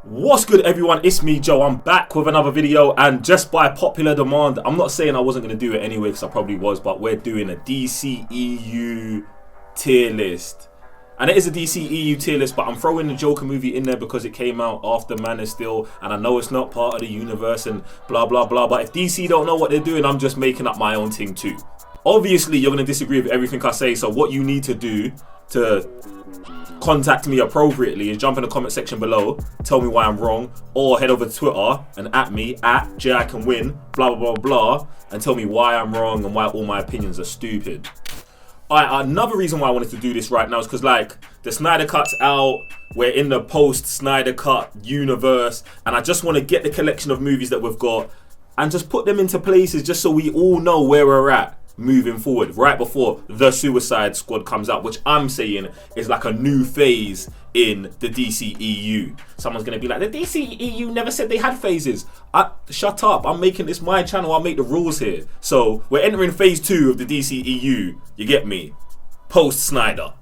What's good, everyone? It's me, Joe. I'm back with another video, and just by popular demand, I'm not saying I wasn't going to do it anyway, because I probably was, but we're doing a DCEU tier list. And it is a DCEU tier list, but I'm throwing the Joker movie in there because it came out after Man of Steel, and I know it's not part of the universe and blah blah blah, but if DC don't know what they're doing, I'm just making up my own thing too. Obviously, you're going to disagree with everything I say, so what you need to do to contact me appropriately is jump in the comment section below, tell me why I'm wrong, or head over to Twitter and at me, at JiCanWin, blah blah blah blah, and tell me why I'm wrong and why all my opinions are stupid. Alright, another reason why I wanted to do this right now is because, like, the Snyder Cut's out, we're in the post-Snyder Cut universe, and I just want to get the collection of movies that we've got and just put them into places just so we all know where we're at moving forward, right before the Suicide Squad comes out, which I'm saying is like a new phase in the DCEU. Someone's going to be like, the DCEU never said they had phases. Shut up, I'm making this my channel, I'll make the rules here. So we're entering phase 2 of the DCEU, you get me? Post-Snyder.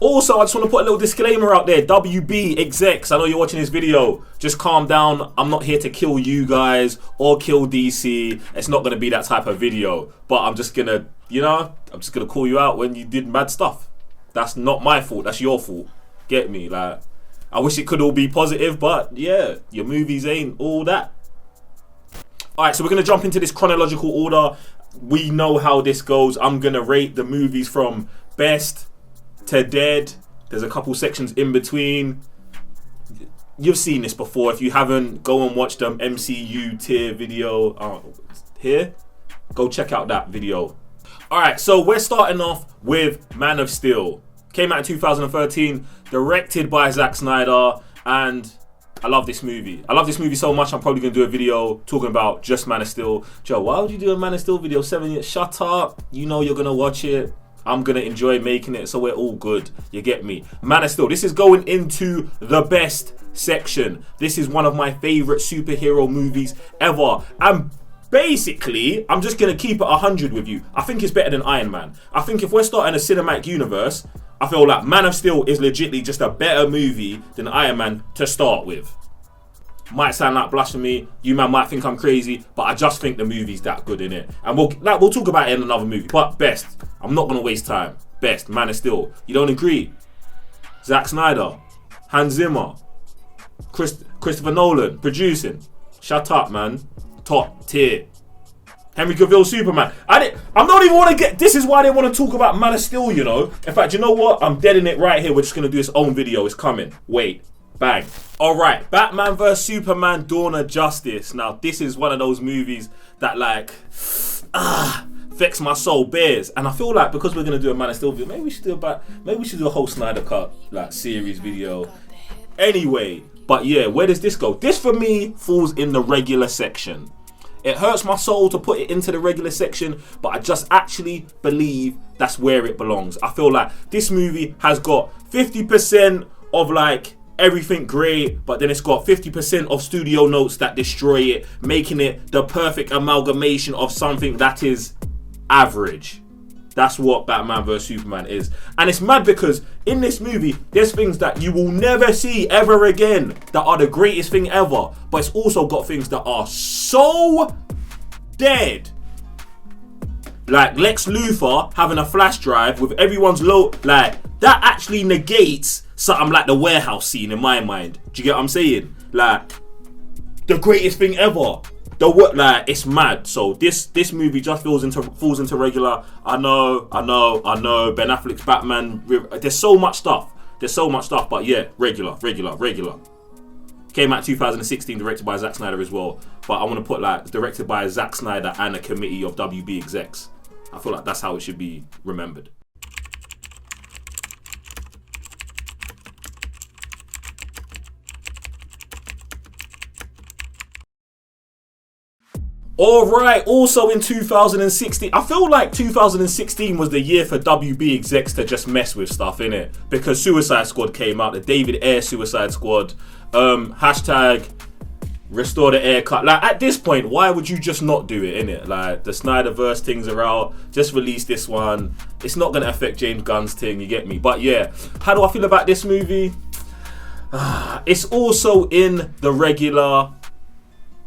Also, I just want to put a little disclaimer out there. WB execs, I know you're watching this video. Just calm down. I'm not here to kill you guys or kill DC. It's not going to be that type of video. But I'm just going to, you know, I'm just going to call you out when you did mad stuff. That's not my fault. That's your fault. Get me? Like, I wish it could all be positive, but yeah, your movies ain't all that. Alright, so we're going to jump into this chronological order. We know how this goes. I'm going to rate the movies from best to dead. There's a couple sections in between. You've seen this before. If you haven't, go and watch them MCU tier video here. Go check out that video. Alright, so we're starting off with Man of Steel. Came out in 2013, directed by Zack Snyder, and I love this movie. I love this movie so much, I'm probably going to do a video talking about just Man of Steel. Joe, why would you do a Man of Steel video 7 years? Shut up. You know you're going to watch it. I'm going to enjoy making it, so we're all good. You get me? Man of Steel. This is going into the best section. This is one of my favorite superhero movies ever. And basically, I'm just going to keep it 100 with you. I think it's better than Iron Man. I think if we're starting a cinematic universe, I feel like Man of Steel is legitimately just a better movie than Iron Man to start with. Might sound like blasphemy, you man might think I'm crazy, but I just think the movie's that good in it. And we'll talk about it in another movie. But best, I'm not going to waste time. Best, Man of Steel. You don't agree? Zack Snyder, Hans Zimmer, Christopher Nolan, producing. Shut up, man. Top tier. Henry Cavill, Superman. I'm not even want to get. This is why they want to talk about Man of Steel, you know. In fact, you know what? I'm dead in it right here. We're just going to do its own video. It's coming. Wait. Bang. Alright, Batman vs Superman Dawn of Justice. Now, this is one of those movies that, like, affects my soul bears. And I feel like because we're gonna do a Man of Steel video, maybe we should do a whole Snyder Cut like series video. Anyway, but yeah, where does this go? This for me falls in the regular section. It hurts my soul to put it into the regular section, but I just actually believe that's where it belongs. I feel like this movie has got 50% of like everything great, but then it's got 50% of studio notes that destroy it, making it the perfect amalgamation of something that is average. That's what Batman vs Superman is. And it's mad because in this movie, there's things that you will never see ever again that are the greatest thing ever, but it's also got things that are so dead. Like Lex Luthor having a flash drive with everyone's low, like that actually negates something like the warehouse scene in my mind. Do you get what I'm saying? Like the greatest thing ever. Like it's mad. So this movie just falls into regular. I know. Ben Affleck's Batman. There's so much stuff. But yeah, regular. Came out 2016, directed by Zack Snyder as well. But I want to put like directed by Zack Snyder and a committee of WB execs. I feel like that's how it should be remembered. Alright, also in 2016, I feel like 2016 was the year for WB execs to just mess with stuff, innit? Because Suicide Squad came out, the David Ayer Suicide Squad, hashtag Restore the haircut. Like, at this point, why would you just not do it, innit? Like, the Snyderverse things are out. Just release this one. It's not going to affect James Gunn's thing, you get me? But yeah, how do I feel about this movie? It's also in the regular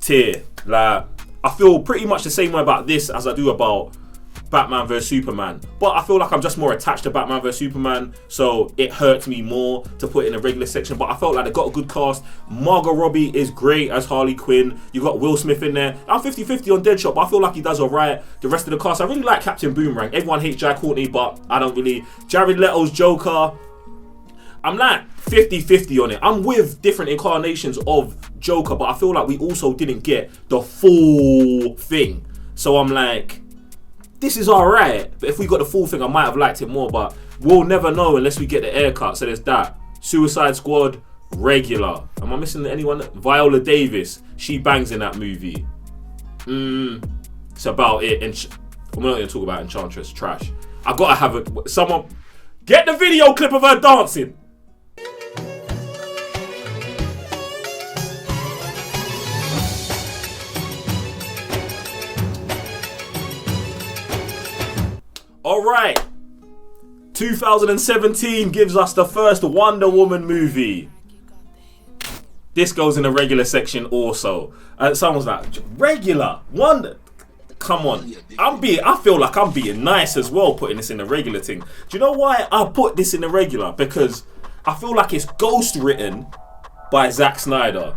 tier. Like, I feel pretty much the same way about this as I do about Batman vs Superman, but I feel like I'm just more attached to Batman vs Superman, so it hurts me more to put it in a regular section. But I felt like they got a good cast. Margot Robbie is great as Harley Quinn. You got Will Smith in there. I'm 50-50 on Deadshot, but I feel like he does alright. The rest of the cast, I really like Captain Boomerang. Everyone hates Jai Courtney, but I don't really. Jared Leto's Joker, I'm like 50-50 on it. I'm with different incarnations of Joker, but I feel like we also didn't get the full thing. So I'm like, this is alright, but if we got the full thing, I might have liked it more, but we'll never know unless we get the haircut. So there's that. Suicide Squad, regular. Am I missing anyone? Viola Davis, she bangs in that movie. It's about it. I'm not going to talk about Enchantress, trash. I gotta have it. Someone get the video clip of her dancing. Alright, 2017 gives us the first Wonder Woman movie. This goes in the regular section also. Someone's like, regular? Wonder? Come on. I feel like I'm being nice as well putting this in the regular thing. Do you know why I put this in the regular? Because I feel like it's ghost written by Zack Snyder.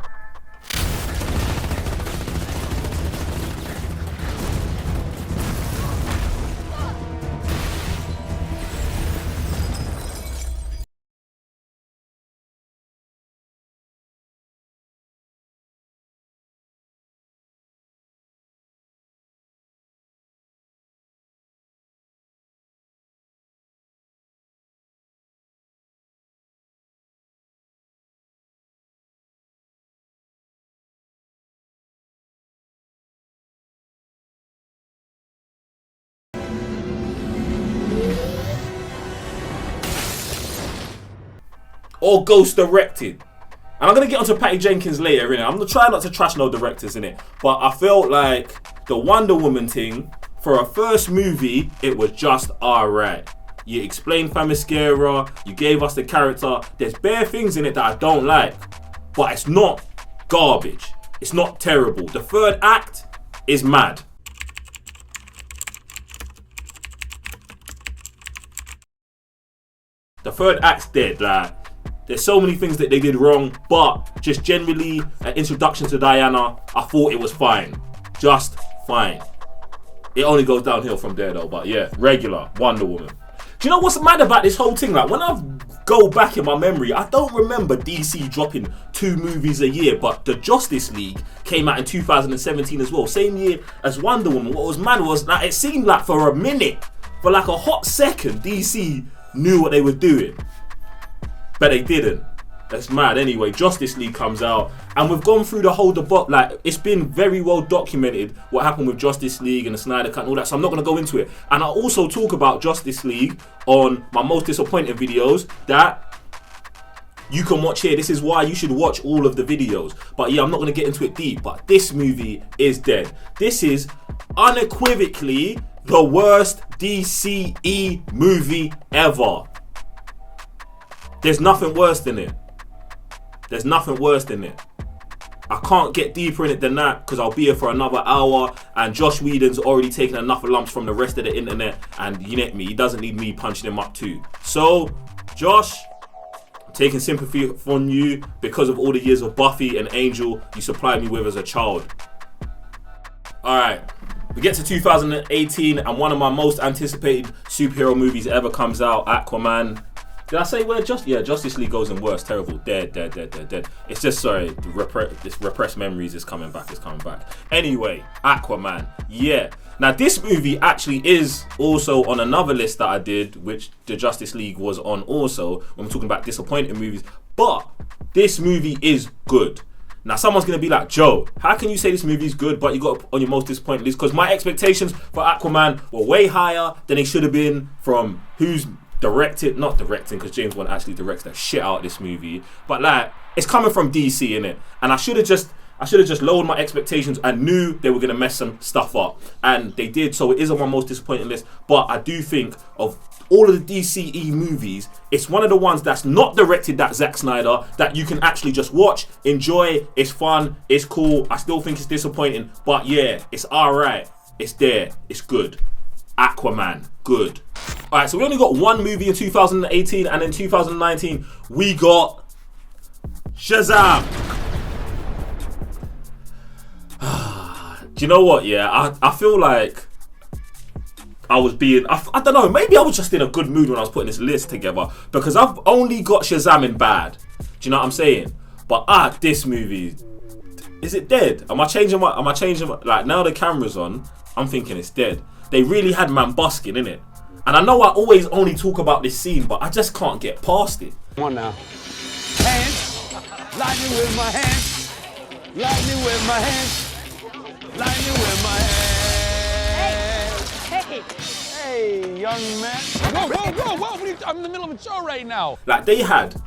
Or ghost directed. And I'm going to get onto Patty Jenkins later, innit? I'm going to try not to trash no directors, innit? But I felt like the Wonder Woman thing, for a first movie, it was just alright. You explained Themyscira, you gave us the character. There's bare things in it that I don't like. But it's not garbage. It's not terrible. The third act is mad. The third act's dead, like. There's so many things that they did wrong, but just generally, an introduction to Diana, I thought it was fine. Just fine. It only goes downhill from there though, but yeah, regular Wonder Woman. Do you know what's mad about this whole thing? Like, when I go back in my memory, I don't remember DC dropping 2 movies a year, but the Justice League came out in 2017 as well, same year as Wonder Woman. What was mad was that it seemed like for a minute, for like a hot second, DC knew what they were doing. But they didn't. That's mad. Anyway, Justice League comes out, and we've gone through the whole debate. Like, it's been very well documented what happened with Justice League and the Snyder Cut and all that. So I'm not going to go into it. And I also talk about Justice League on my most disappointed videos that you can watch here. This is why you should watch all of the videos. But yeah, I'm not going to get into it deep. But this movie is dead. This is unequivocally the worst DCE movie ever. There's nothing worse than it. There's nothing worse than it. I can't get deeper in it than that because I'll be here for another hour, and Josh Whedon's already taken enough lumps from the rest of the internet, and you get me, he doesn't need me punching him up too. So, Josh, I'm taking sympathy from you because of all the years of Buffy and Angel you supplied me with as a child. Alright, we get to 2018 and one of my most anticipated superhero movies ever comes out, Aquaman. Did I say where Justice League goes in worse? Terrible. Dead. It's just, sorry, this repressed memories is coming back. Anyway, Aquaman. Yeah. Now, this movie actually is also on another list that I did, which the Justice League was on also, when we're talking about disappointing movies. But this movie is good. Now, someone's going to be like, Joe, how can you say this movie is good, but you got it on your most disappointing list? Because my expectations for Aquaman were way higher than they should have been from who's not directing, because James Wan actually directs the shit out of this movie, but like, it's coming from DC, innit? And I should have just I should have just lowered my expectations and knew they were going to mess some stuff up. And they did, so it is on my most disappointing list. But I do think of all of the DCE movies, it's one of the ones that's not directed that Zack Snyder, that you can actually just watch, enjoy, it's fun, it's cool. I still think it's disappointing, but yeah, it's alright. It's there, it's good. Aquaman, good. Alright, so we only got one movie in 2018, and in 2019, we got Shazam. Do you know what, yeah, I feel like I was being, I don't know, maybe I was just in a good mood when I was putting this list together, because I've only got Shazam in bad. Do you know what I'm saying? But this movie, is it dead? Am I changing, like now the camera's on, I'm thinking it's dead. They really had man busking, innit? And I know I always only talk about this scene, but I just can't get past it. Come on now. Hands, lightning with my hands, lightning with my hands, lightning with my hands. Hey, young man. Whoa. I'm in the middle of a show right now. Like, they had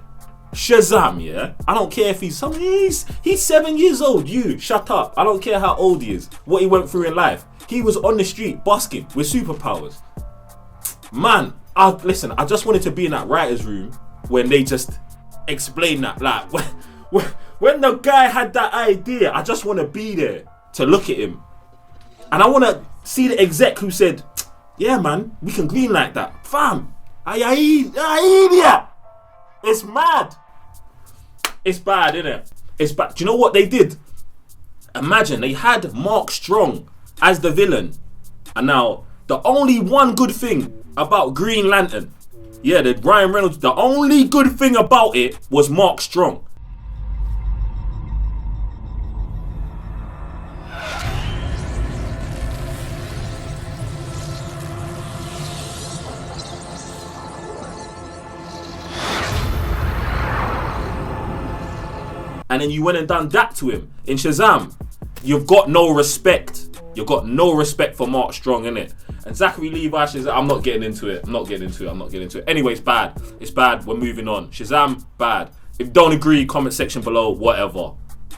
Shazam, yeah? I don't care if he's 7 years old. You, shut up. I don't care how old he is, what he went through in life. He was on the street busking with superpowers. Man, listen, I just wanted to be in that writer's room when they just explained that. Like, when the guy had that idea, I just want to be there to look at him. And I want to see the exec who said, yeah, man, we can green like that. Fam, idiot. It's mad. It's bad, innit? It's bad. Do you know what they did? Imagine they had Mark Strong as the villain. And now, the only one good thing about Green Lantern, yeah, the Ryan Reynolds, the only good thing about it was Mark Strong. And then you went and done that to him in Shazam. You've got no respect. You've got no respect for Mark Strong, innit? And Zachary Levi, Shazam, I'm not getting into it. Anyway, it's bad. It's bad. We're moving on. Shazam, bad. If you don't agree, comment section below, whatever.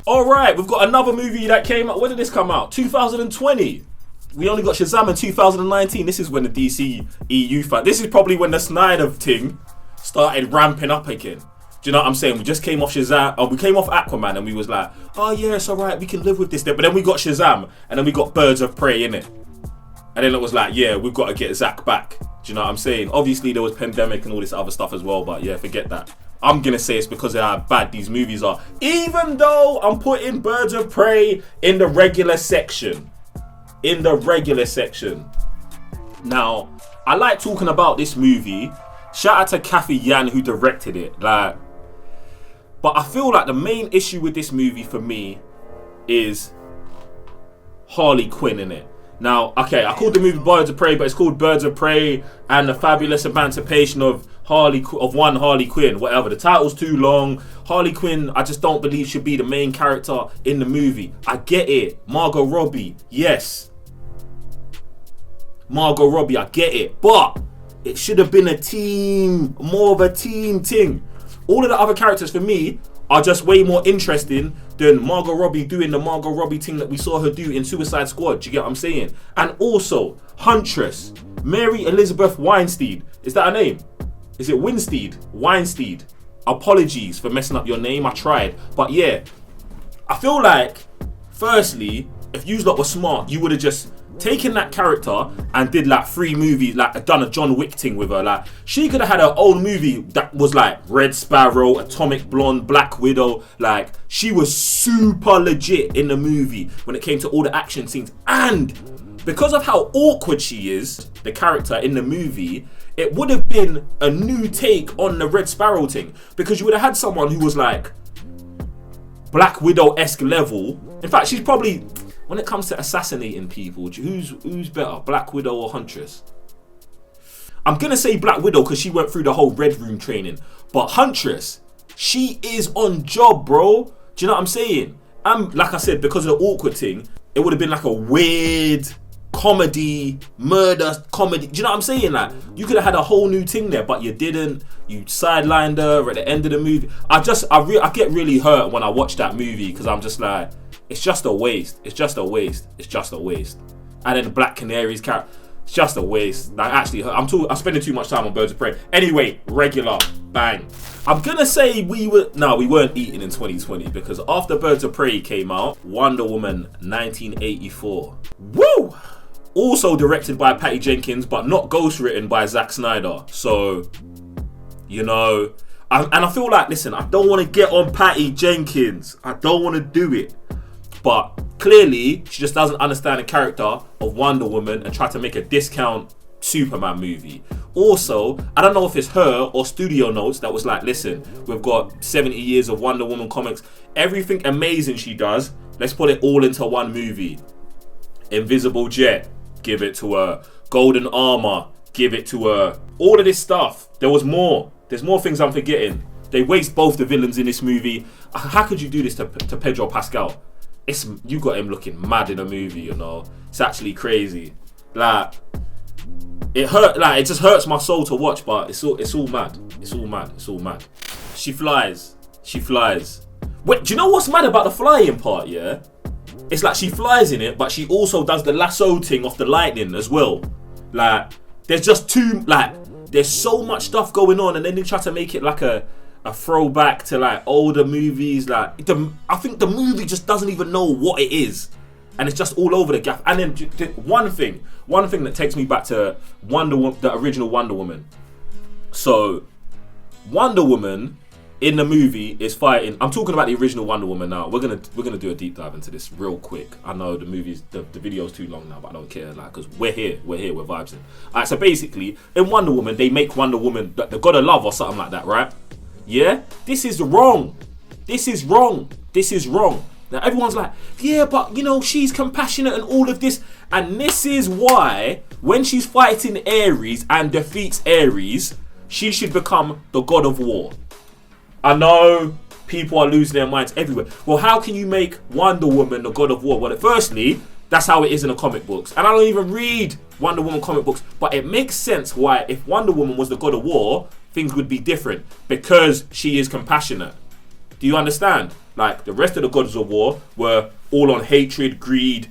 Alright, we've got another movie that came out. When did this come out? 2020. We only got Shazam in 2019. This is when the DCEU fan. This is probably when the Snyder thing started ramping up again. Do you know what I'm saying? We just came off Shazam, we came off Aquaman, and we was like, oh yeah, it's alright, we can live with this. But then we got Shazam, and then we got Birds of Prey, innit? And then it was like, yeah, we've got to get Zack back. Do you know what I'm saying? Obviously, there was pandemic and all this other stuff as well, but yeah, forget that. I'm going to say it's because of how bad these movies are. Even though I'm putting Birds of Prey in the regular section. Now, I like talking about this movie. Shout out to Kathy Yan who directed it. But I feel like the main issue with this movie for me is Harley Quinn in it. Now, okay, I called the movie Birds of Prey, but it's called Birds of Prey and the Fabulous Emancipation of Harley Quinn, whatever. The title's too long. Harley Quinn, I just don't believe should be the main character in the movie. I get it. Margot Robbie, yes. Margot Robbie, I get it. But it should have been a team, more of a team thing. All of the other characters for me are just way more interesting than Margot Robbie doing the Margot Robbie thing that we saw her do in Suicide Squad. Do you get what I'm saying? And also, Huntress, Mary Elizabeth Weinstein. Is that her name? Is it Winstead? Weinstein. Apologies for messing up your name. I tried. But yeah, I feel like, firstly, if you lot were smart, you would have just taken that character and did like 3 movies, like done a John Wick thing with her. Like, she could have had her own movie that was like Red Sparrow, Atomic Blonde, Black Widow. Like, she was super legit in the movie when it came to all the action scenes. And because of how awkward she is, the character in the movie, it would have been a new take on the Red Sparrow thing, because you would have had someone who was like Black Widow-esque level. In fact, she's probably, when it comes to assassinating people, who's better, Black Widow or Huntress? I'm gonna say Black Widow because she went through the whole Red Room training. But Huntress, she is on job, bro. Do you know what I'm saying? Like I said, because of the awkward thing, it would have been like a weird comedy, murder comedy. Do you know what I'm saying? Like, you could have had a whole new thing there, but you didn't. You sidelined her at the end of the movie. I get really hurt when I watch that movie because I'm just like, it's just a waste. It's just a waste. It's just a waste. And then the Black Canary's character, it's just a waste. Like, actually, I'm spending too much time on Birds of Prey. Anyway, regular, bang. I'm gonna say we weren't eating in 2020 because after Birds of Prey came out, Wonder Woman 1984. Woo! Also directed by Patty Jenkins, but not ghostwritten by Zack Snyder. So, you know, and I feel like, listen, I don't want to get on Patty Jenkins. I don't want to do it. But clearly, she just doesn't understand the character of Wonder Woman and try to make a discount Superman movie. Also, I don't know if it's her or Studio Notes that was like, listen, we've got 70 years of Wonder Woman comics. Everything amazing she does, let's put it all into one movie. Invisible Jet, give it to her. Golden Armor, give it to her. All of this stuff. There was more. There's more things I'm forgetting. They waste both the villains in this movie. How could you do this to Pedro Pascal? You got him looking mad in a movie, you know. It's actually crazy. Like, it just hurts my soul to watch, but it's all mad. It's all mad. It's all mad. She flies. Wait, do you know what's mad about the flying part, yeah? It's like she flies in it, but she also does the lasso thing off the lightning as well. Like, there's so much stuff going on, and then they try to make it like a throwback to like older movies. Like, I think the movie just doesn't even know what it is, and it's just all over the gaff. And then one thing that takes me back to the original Wonder Woman. So, Wonder Woman in the movie is fighting. I'm talking about the original Wonder Woman now. We're gonna do a deep dive into this real quick. I know the video's too long now, but I don't care, like, because we're vibes in. Alright, so basically, in Wonder Woman, they make Wonder Woman the god of love or something like that, right? Yeah? This is wrong. Now everyone's like, yeah, but you know, she's compassionate and all of this. And this is why, when she's fighting Ares and defeats Ares, she should become the god of war. I know people are losing their minds everywhere. Well, how can you make Wonder Woman the god of war? Well, firstly, that's how it is in the comic books. And I don't even read Wonder Woman comic books. But it makes sense why, if Wonder Woman was the god of war, things would be different. Because she is compassionate. Do you understand? Like, the rest of the gods of war were all on hatred, greed,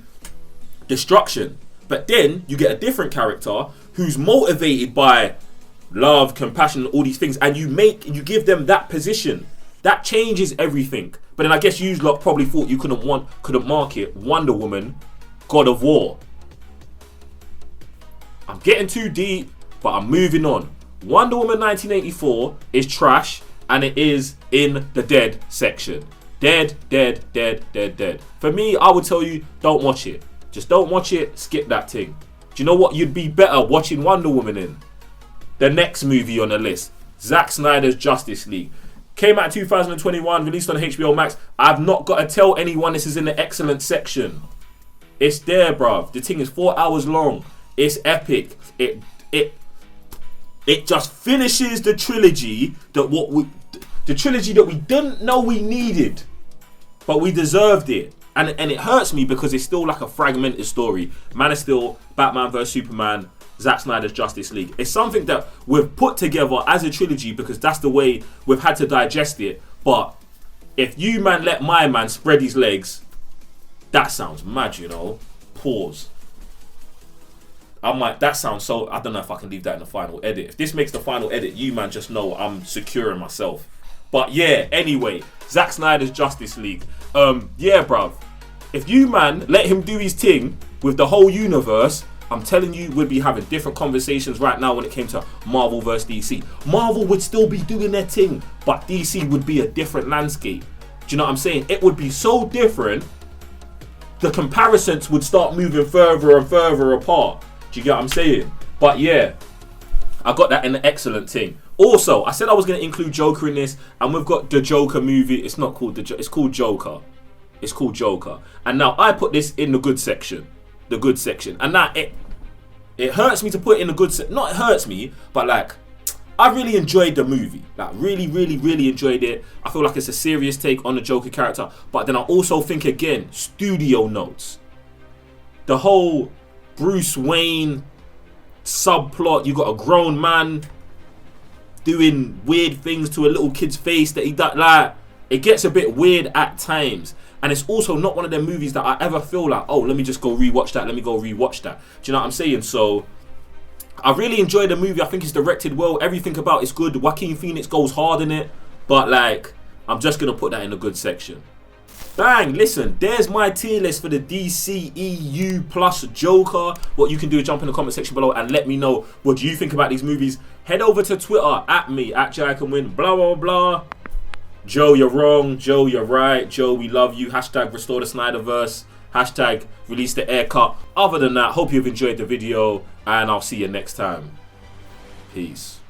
destruction. But then you get a different character who's motivated by love, compassion, all these things, and you give them that position. That changes everything. But then I guess you lot probably thought you couldn't mark it Wonder Woman, God of War. I'm getting too deep, but I'm moving on. Wonder Woman 1984 is trash, and it is in the dead section. Dead. For me, I would tell you, don't watch it. Just don't watch it, skip that thing. Do you know what you'd be better watching Wonder Woman in? The next movie on the list, Zack Snyder's Justice League. Came out in 2021, released on HBO Max. I've not got to tell anyone this is in the excellent section. It's there, bruv. The thing is 4 hours long. It's epic. It just finishes the trilogy that we didn't know we needed, but we deserved it. And it hurts me because it's still like a fragmented story. Man of Steel, Batman vs Superman, Zack Snyder's Justice League. It's something that we've put together as a trilogy because that's the way we've had to digest it. But if you, man, let my man spread his legs, that sounds mad, you know. Pause. That sounds so... I don't know if I can leave that in the final edit. If this makes the final edit, you, man, just know I'm securing myself. But yeah, anyway, Zack Snyder's Justice League. Yeah, bruv. If you, man, let him do his thing with the whole universe, I'm telling you, we'd be having different conversations right now when it came to Marvel vs. DC. Marvel would still be doing their thing, but DC would be a different landscape. Do you know what I'm saying? It would be so different, the comparisons would start moving further and further apart. Do you get what I'm saying? But yeah, I got that in the excellent thing. Also, I said I was going to include Joker in this, and we've got the Joker movie. It's not called it's called Joker. It's called Joker. And now I put this in the good section. The good section. And now it hurts me to put it in the good section. Not it hurts me, but like, I really enjoyed the movie. Like, really enjoyed it. I feel like it's a serious take on the Joker character. But then I also think, again, studio notes. The whole Bruce Wayne subplot. You got a grown man doing weird things to a little kid's face that he does. Like, it gets a bit weird at times. And it's also not one of them movies that I ever feel like, oh, let me just go rewatch that. Let me go rewatch that. Do you know what I'm saying? So I really enjoyed the movie. I think it's directed well. Everything about it's good. Joaquin Phoenix goes hard in it. But like, I'm just going to put that in the good section. Bang, listen, there's my tier list for the DCEU plus Joker. What you can do is jump in the comment section below and let me know what do you think about these movies. Head over to Twitter, at me, at JiCanWin, blah, blah, blah. Joe, you're wrong. Joe, you're right. Joe, we love you. Hashtag restore the Snyderverse. Hashtag release the air cut. Other than that, hope you've enjoyed the video and I'll see you next time. Peace.